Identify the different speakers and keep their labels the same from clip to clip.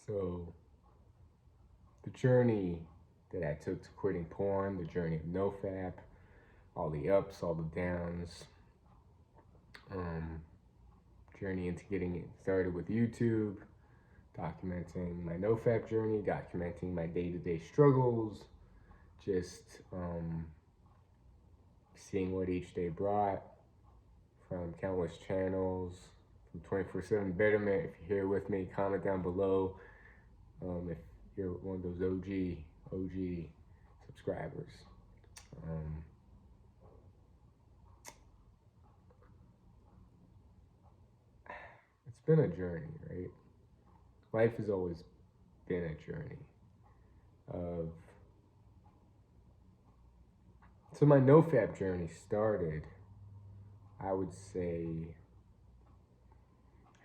Speaker 1: So the journey that I took to quitting porn, the journey of NoFap, all the ups, all the downs, um, journey into getting it started with YouTube, documenting my NoFap journey, documenting my day-to-day struggles, just seeing what each day brought from countless channels, from 24/7 Betterment. If you're here with me, comment down below. If you're one of those OG subscribers. Um, it's been a journey, right? Life has always been a journey of. So my NoFap journey started, I would say,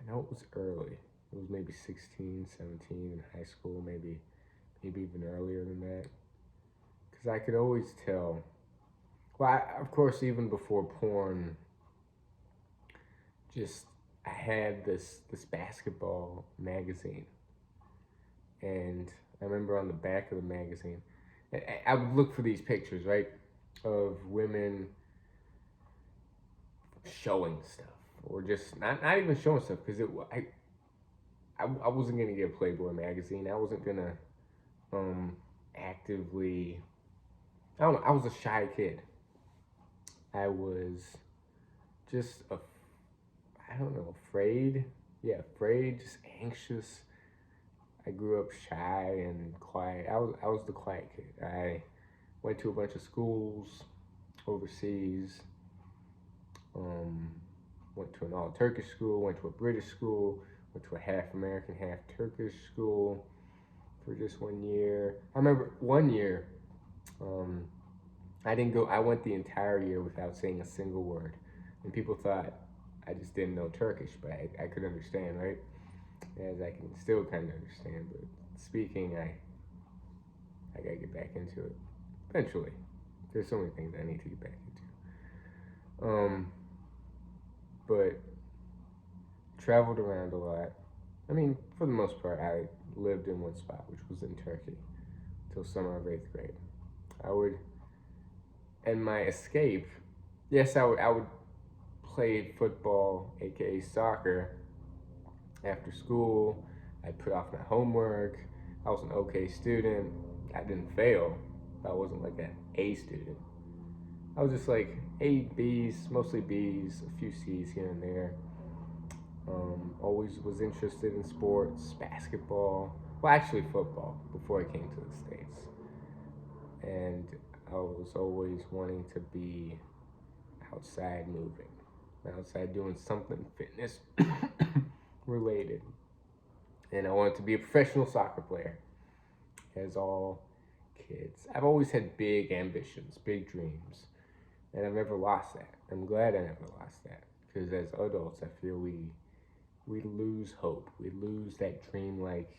Speaker 1: I know it was early. It was maybe 16, 17 in high school, maybe even earlier than that. Because I could always tell. Well, of course, even before porn, just I had this basketball magazine, and I remember on the back of the magazine, I would look for these pictures, right, of women showing stuff, or just not even showing stuff, because I wasn't gonna get a Playboy magazine. I wasn't gonna actively. I don't know. I was a shy kid. I was just I don't know, afraid. Yeah, afraid, just anxious. I grew up shy and quiet. I was the quiet kid. I went to a bunch of schools overseas. Um, went to an all Turkish school. Went to a British school. Went to a half American, half Turkish school for just 1 year. I remember 1 year. Um, I didn't go. I went the entire year without saying a single word, and people thought I just didn't know Turkish, but I could understand, right? As I can still kind of understand, but speaking, I gotta get back into it eventually. There's so many things I need to get back into. But traveled around a lot. I mean, for the most part, I lived in one spot, which was in Turkey, till summer of 8th grade. I would, and my escape, yes, I would play football, aka soccer, after school. I'd put off my homework. I was an okay student. I didn't fail. I wasn't like an A student. I was just like A, B's, mostly B's, a few C's here and there. Always was interested in sports, basketball, well, actually football before I came to the States. And I was always wanting to be outside moving, outside doing something fitness related. And I wanted to be a professional soccer player, as all kids. I've always had big ambitions, big dreams, and I've never lost that. I'm glad I never lost that, because as adults, I feel we lose hope. We lose that dreamlike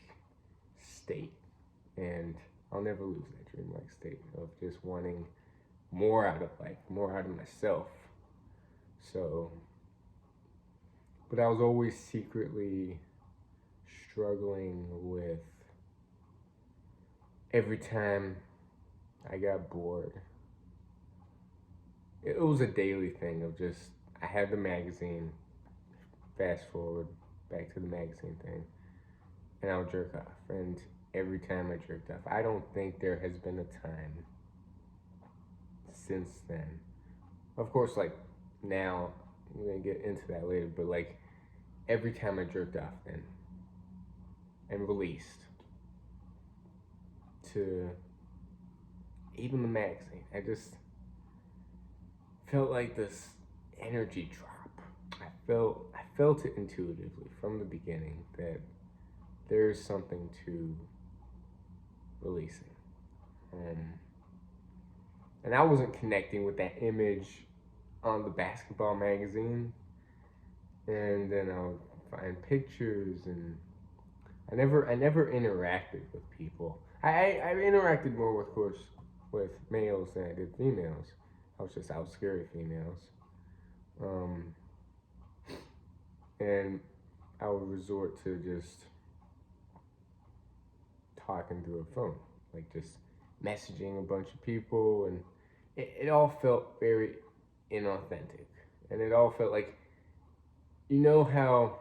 Speaker 1: state, and I'll never lose that dreamlike state of just wanting more out of life, more out of myself. So, but I was always secretly struggling with every time I got bored. It was a daily thing of just, I had the magazine, fast forward back to the magazine thing, and I'll jerk off. And every time I jerked off, I don't think there has been a time since then. Of course, like now, I'm gonna get into that later, but like every time I jerked off then and released to even the magazine, I just felt like this energy drop. I felt it intuitively from the beginning that there's something to releasing. And I wasn't connecting with that image on the basketball magazine. And then I would find pictures, and I never interacted with people. I interacted more, of course, with males than I did females. I was scared of females. And I would resort to just talking through a phone, like just messaging a bunch of people, and it all felt very inauthentic, and it all felt like, you know how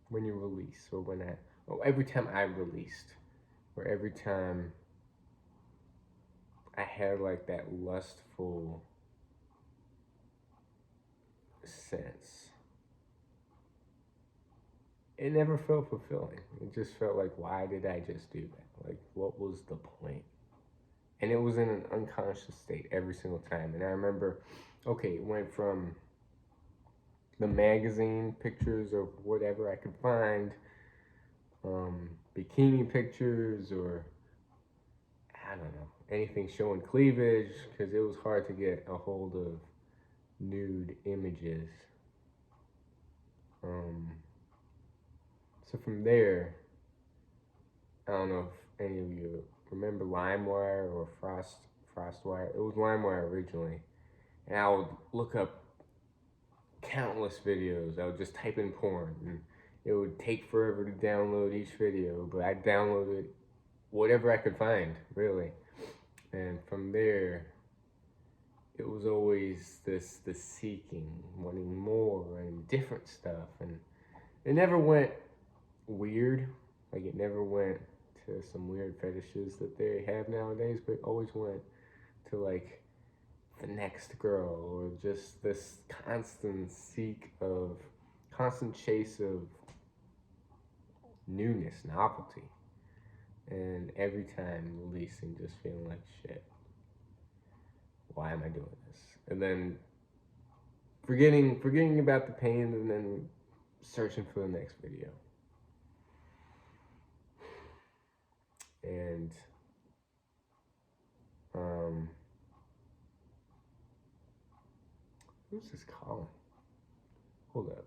Speaker 1: when you release, or when I, or every time I released, or every time I had like that lustful sense, it never felt fulfilling. It just felt like, why did I just do that? Like, what was the point? And it was in an unconscious state every single time. And I remember, okay, it went from the magazine pictures of whatever I could find, bikini pictures, or I don't know, anything showing cleavage, because it was hard to get a hold of nude images. So from there, I don't know if any of you remember LimeWire or FrostWire. It was LimeWire originally, and I would look up countless videos. I would just type in porn, and it would take forever to download each video, but I downloaded whatever I could find, really. And from there, it was always this seeking, wanting more and different stuff, and it never went weird. Like, it never went to some weird fetishes that they have nowadays, but it always went to like the next girl, or just this constant chase of newness, novelty, and every time releasing, just feeling like, shit, why am I doing this? And then forgetting about the pain, and then searching for the next video. And who's this calling? Hold up.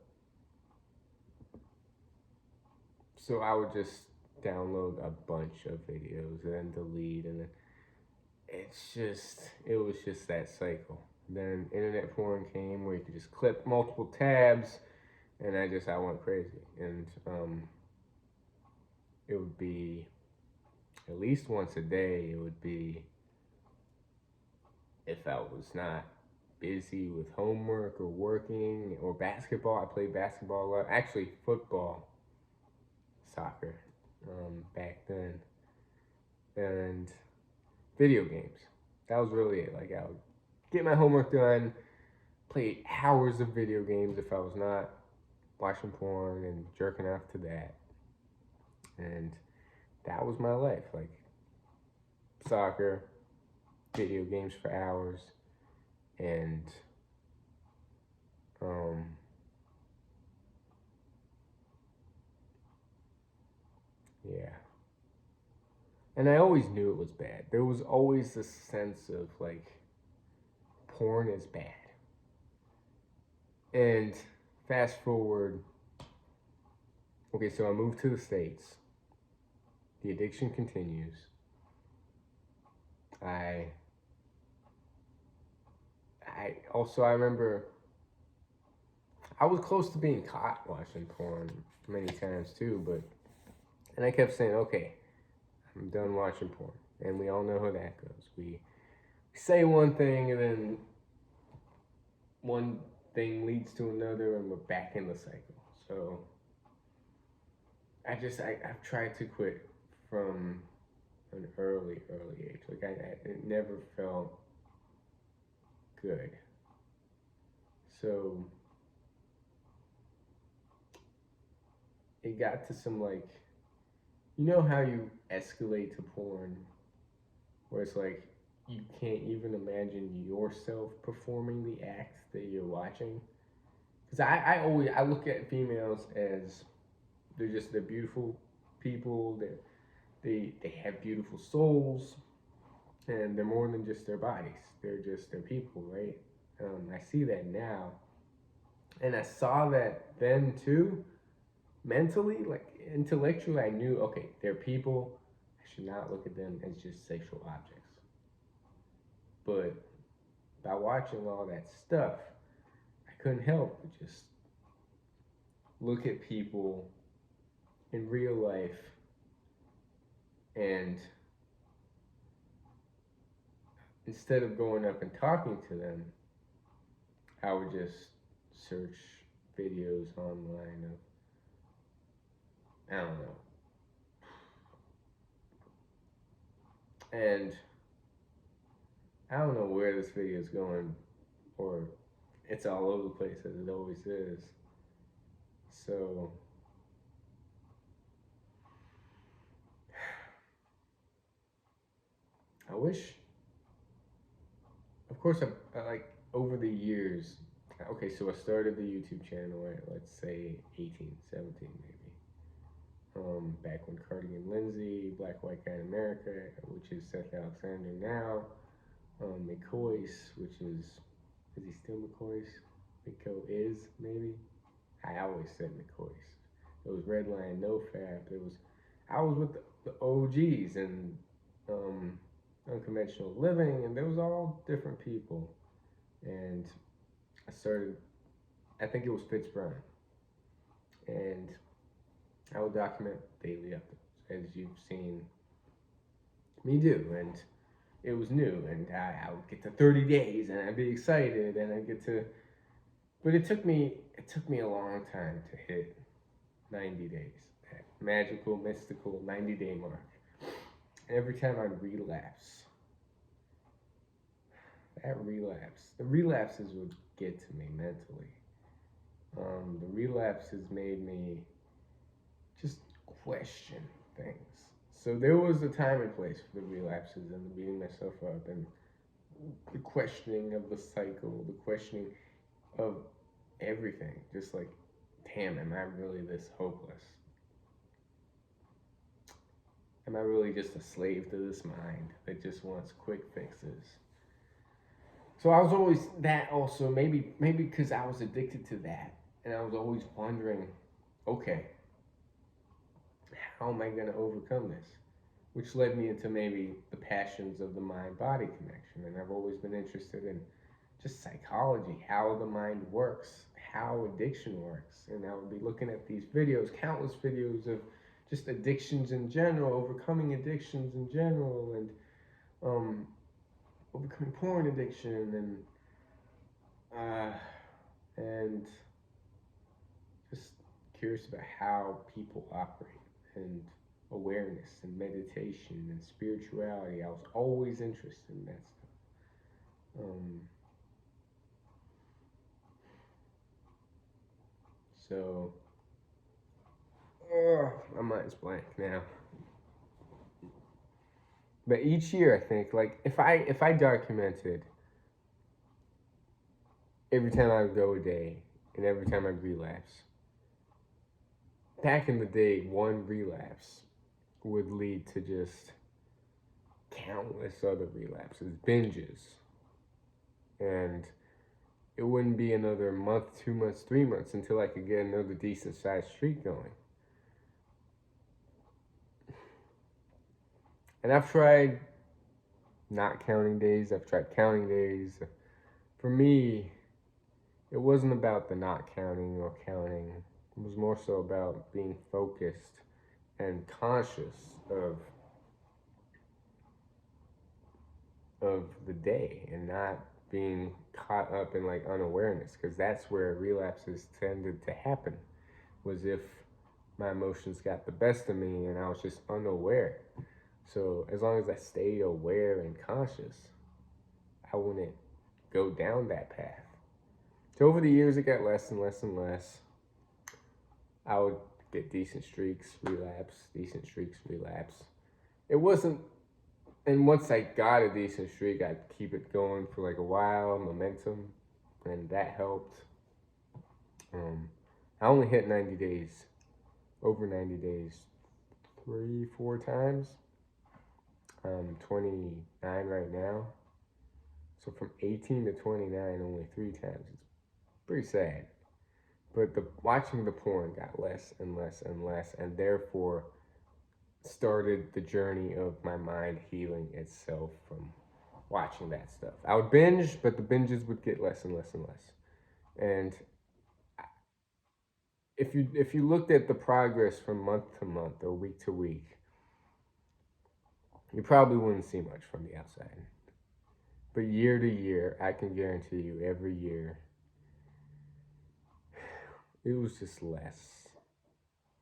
Speaker 1: So I would just download a bunch of videos and then delete, and then it was just that cycle. Then internet porn came, where you could just click multiple tabs, and I went crazy. And it would be at least once a day. It would be, if I was not busy with homework or working or basketball. I played basketball a lot. Actually, football, soccer, back then, and video games. That was really it. Like, I would get my homework done, play hours of video games if I was not watching porn and jerking off to that. And that was my life. Like, soccer, video games for hours, and yeah. And I always knew it was bad. There was always this sense of like, porn is bad. And fast forward, okay, so I moved to the States. The addiction continues. I remember I was close to being caught watching porn many times too, and I kept saying, okay, I'm done watching porn. And we all know how that goes. We say one thing, and then one thing leads to another, and we're back in the cycle. So I've tried to quit from an early age. Like, it never felt good. So it got to some, like, you know how you escalate to porn, where it's like, you can't even imagine yourself performing the act that you're watching. Because I look at females as they're beautiful people. They have beautiful souls, and they're more than just their bodies. They're people, right? I see that now, and I saw that then too. Mentally, like intellectually, I knew, okay, they're people. I should not look at them as just sexual objects. But by watching all that stuff, I couldn't help but just look at people in real life And instead of going up and talking to them, I would just search videos online of, I don't know. And I don't know where this video is going, or it's all over the place as it always is. So I wish, of course, I like over the years. Okay, so I started the YouTube channel at, let's say, 18, 17 maybe. Back when Cardigan Lindsay, Black White Guy in America, which is Seth Alexander now, McCoy's, which is he still McCoy's? McCoy is, maybe? I always said McCoy's. There was Redline, NoFap. I was with the OGs and Unconventional Living, and there was all different people. And I started, I think it was Fitz Brown. And I would document daily updates, as you've seen me do. And it was new, and I would get to 30 days, and I'd be excited, and I'd get to, but it took me a long time to hit 90 days, that magical, mystical 90-day mark. And every time I'd relapse, the relapses would get to me mentally. The relapses made me just question things. So there was a time and place for the relapses and the beating myself up and the questioning of the cycle, the questioning of everything. Just like, damn, am I really this hopeless? Am I really just a slave to this mind that just wants quick fixes? So I was always that also, maybe because I was addicted to that. And I was always wondering, okay, how am I going to overcome this? Which led me into maybe the passions of the mind-body connection. And I've always been interested in just psychology, how the mind works, how addiction works. And I would be looking at these videos, countless videos of just addictions in general, overcoming addictions in general, and overcoming porn addiction, and just curious about how people operate, and awareness and meditation and spirituality. I was always interested in that stuff. So my mind's blank now. But each year, I think, like if I documented every time I would go a day and every time I'd relapse. Back in the day, one relapse would lead to just countless other relapses, binges, and it wouldn't be another month, 2 months, 3 months until I could get another decent sized streak going. And I've tried not counting days, I've tried counting days. For me, it wasn't about the not counting or counting. It was more so about being focused and conscious of the day and not being caught up in like unawareness, because that's where relapses tended to happen, was if my emotions got the best of me and I was just unaware. So as long as I stayed aware and conscious, I wouldn't go down that path. So over the years, it got less and less and less. I would get decent streaks, relapse, decent streaks, relapse. It wasn't, and once I got a decent streak, I'd keep it going for like a while, momentum, and that helped. I only hit 90 days, over 90 days, 3, 4 times. 29 right now. So from 18 to 29, only 3 times. It's pretty sad. But watching the porn got less and less and less, and therefore started the journey of my mind healing itself from watching that stuff. I would binge, but the binges would get less and less and less. And if you looked at the progress from month to month or week to week, you probably wouldn't see much from the outside. But year to year, I can guarantee you, every year, it was just less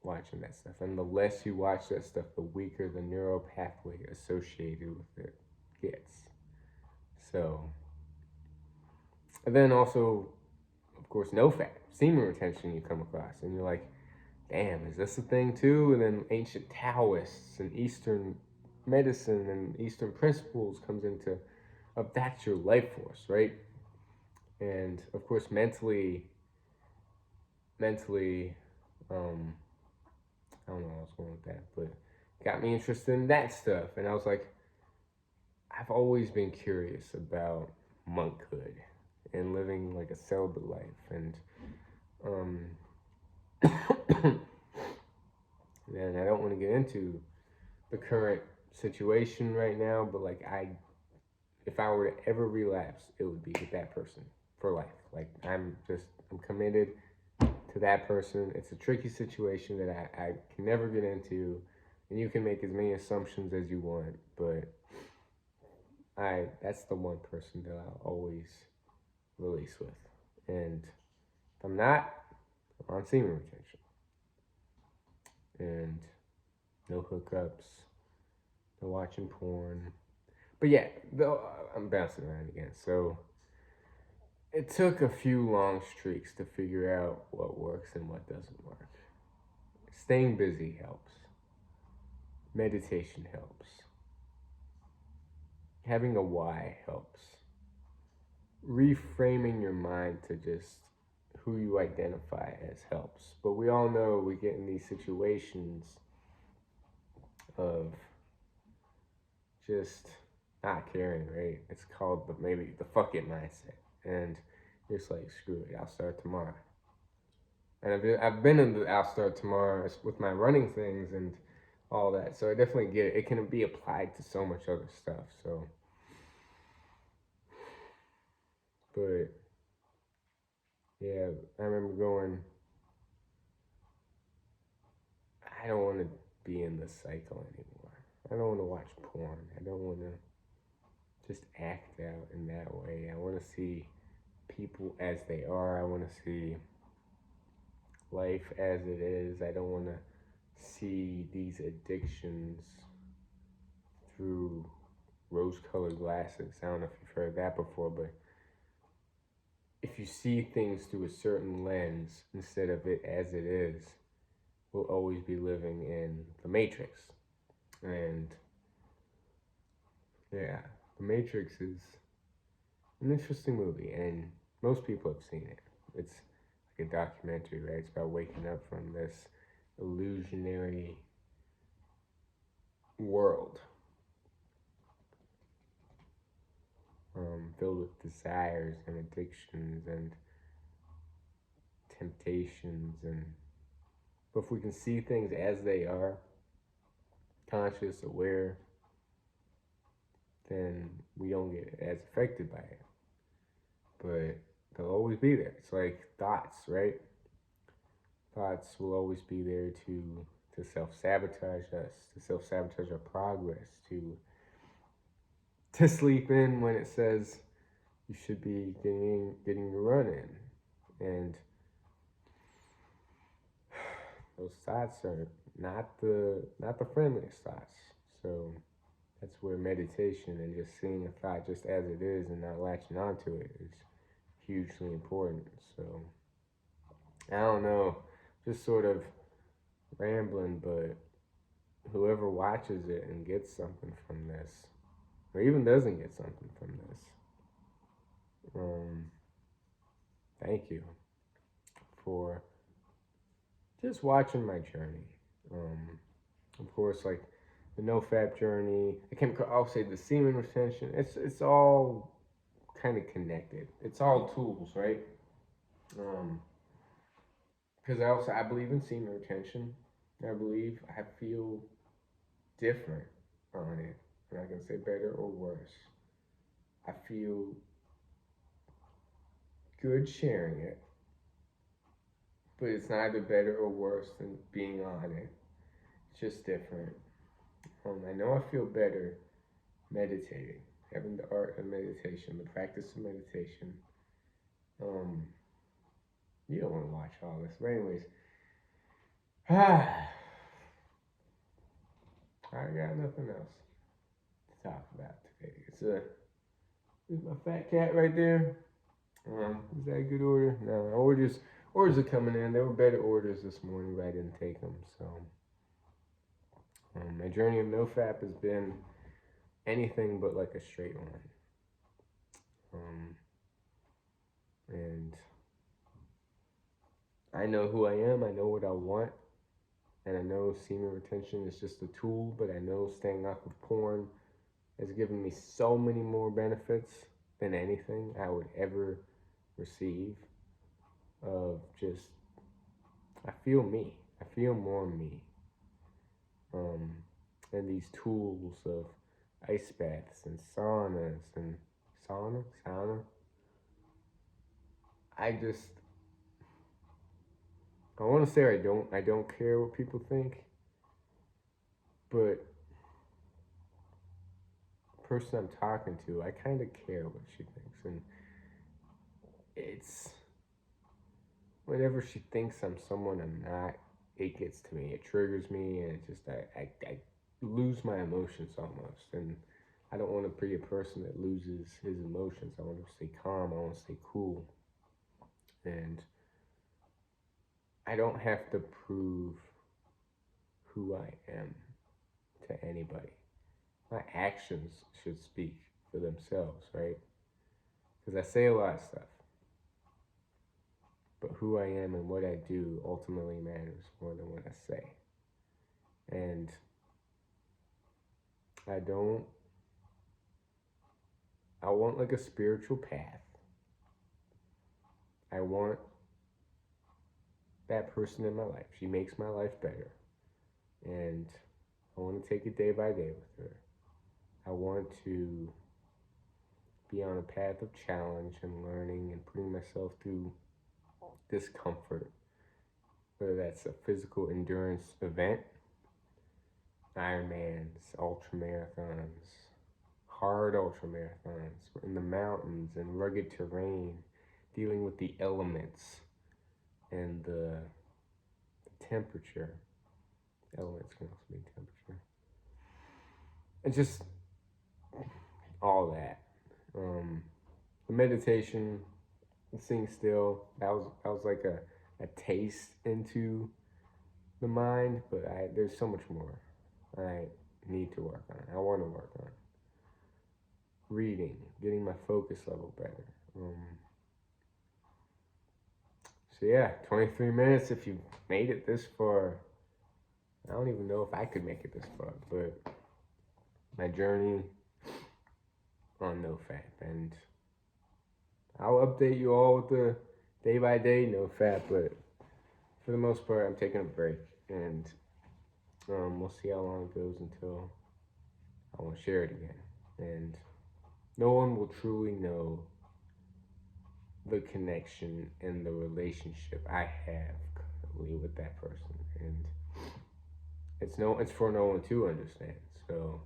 Speaker 1: watching that stuff. And the less you watch that stuff, the weaker the neural pathway associated with it gets. So, and then also, of course, NoFap, semen retention you come across. And you're like, damn, is this a thing too? And then ancient Taoists and Eastern medicine and Eastern principles comes into, that's your life force, right? And of course, mentally, I don't know where I was going with that, but got me interested in that stuff. And I was like, I've always been curious about monkhood and living like a celibate life. And and I don't want to get into the current situation right now, but like if I were to ever relapse, it would be with that person for life. Like I'm committed to that person. It's a tricky situation that I can never get into, and you can make as many assumptions as you want, but that's the one person that I'll always release with. And if I'm not, I'm on semen retention. And no hookups, no watching porn. But yeah, I'm bouncing around again. So it took a few long streaks to figure out what works and what doesn't work. Staying busy helps. Meditation helps. Having a why helps. Reframing your mind to just who you identify as helps. But we all know we get in these situations of just not caring, right? It's called maybe the fuck it mindset. And you're just like, screw it, I'll start tomorrow. And I've been in the I'll start tomorrow with my running things and all that. So I definitely get it. It can be applied to so much other stuff. So, but yeah, I remember going, I don't want to be in this cycle anymore. I don't want to watch porn. I don't want to just act out in that way. I want to see people as they are. I want to see life as it is. I don't want to see these addictions through rose-colored glasses. I don't know if you've heard that before, but if you see things through a certain lens instead of it as it is, we'll always be living in the Matrix. And yeah, the Matrix is an interesting movie, and most people have seen it. It's like a documentary, right? It's about waking up from this illusionary world filled with desires and addictions and temptations. And but if we can see things as they are, conscious, aware, then we don't get as affected by it. But they'll always be there. It's like thoughts, right? Thoughts will always be there to self-sabotage us, to self-sabotage our progress, to sleep in when it says you should be getting your run in. And those thoughts are not the friendliest thoughts. So that's where meditation and just seeing a thought just as it is and not latching onto it is hugely important. So I don't know, just sort of rambling, but whoever watches it and gets something from this, or even doesn't get something from this, thank you for just watching my journey. Of course, like the NoFap journey, I'll say the semen retention. It's all kind of connected. It's all tools, right? Because I believe in semen retention. I feel different on it. I'm not gonna say better or worse. I feel good sharing it, but it's neither better or worse than being on it. It's just different. I know I feel better meditating, having the art of meditation, the practice of meditation. Um, you don't want to watch all this, but anyways, I got nothing else to talk about today. There's my fat cat right there. Is that a good order? No, orders are coming in. There were better orders this morning, but I didn't take them. So, my journey of NoFap has been anything but like a straight line. And I know who I am. I know what I want, and I know semen retention is just a tool. But I know staying off of porn has given me so many more benefits than anything I would ever receive. Of just, I feel me. I feel more me. And these tools of ice baths and saunas and sauna. I want to say I don't care what people think, but the person I'm talking to, I kind of care what she thinks, and it's whenever she thinks I'm someone I'm not, it gets to me. It triggers me, and it just I lose my emotions almost, and I don't want to be a person that loses his emotions. I want to stay calm. I want to stay cool, and I don't have to prove who I am to anybody. My actions should speak for themselves, right? Because I say a lot of stuff, but who I am and what I do ultimately matters more than what I say. And I want like a spiritual path. I want that person in my life. She makes my life better. And I want to take it day by day with her. I want to be on a path of challenge and learning and putting myself through discomfort, whether that's a physical endurance event, Ironmans, ultra marathons, hard ultra marathons, in the mountains and rugged terrain, dealing with the elements and the temperature. Elements can also mean temperature. And just all that. The meditation, sitting still, that was like a taste into the mind, but there's so much more I need to work on. I want to work on reading, getting my focus level better. So yeah, 23 minutes. If you made it this far, I don't even know if I could make it this far, but my journey on NoFap, and I'll update you all with the day by day NoFap, but for the most part, I'm taking a break, and we'll see how long it goes until I want to share it again. And no one will truly know the connection and the relationship I have currently with that person, and it's for no one to understand. So,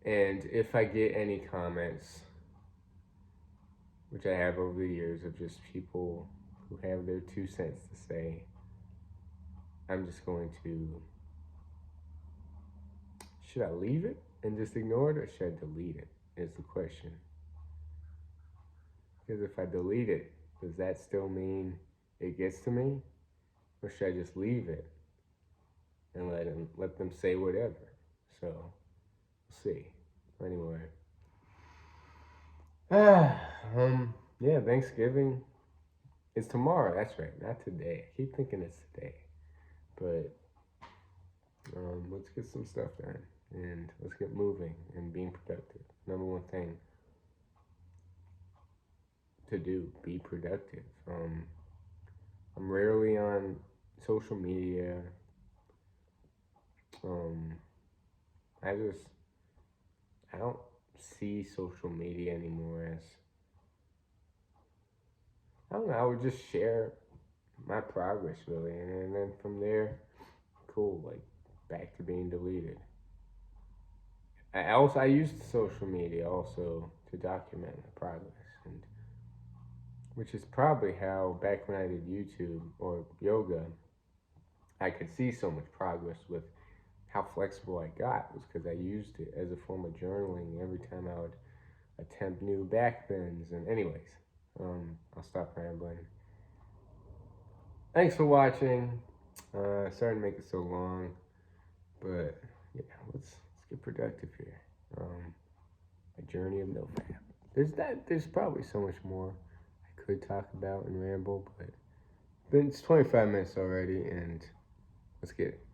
Speaker 1: and if I get any comments, which I have over the years, of just people who have their 2 cents to say, I'm just going to, should I leave it and just ignore it, or should I delete it, is the question. Because if I delete it, does that still mean it gets to me? Or should I just leave it and let them say whatever? So, we'll see. Anyway. Yeah, Thanksgiving is tomorrow. That's right, not today. I keep thinking it's today. But let's get some stuff done, and let's get moving and being productive. Number one thing to do, be productive. I'm rarely on social media. I don't see social media anymore as, I don't know, I would just share my progress really, and then from there, cool, like back to being deleted. I used social media also to document my progress, and which is probably how back when I did YouTube or yoga, I could see so much progress with how flexible I got was because I used it as a form of journaling every time I would attempt new back bends. And anyways, I'll stop rambling. Thanks for watching. Sorry to make it so long, but yeah, let's get productive here. A journey of NoFap. There's probably so much more I could talk about and ramble, but it's 25 minutes already, and let's get it.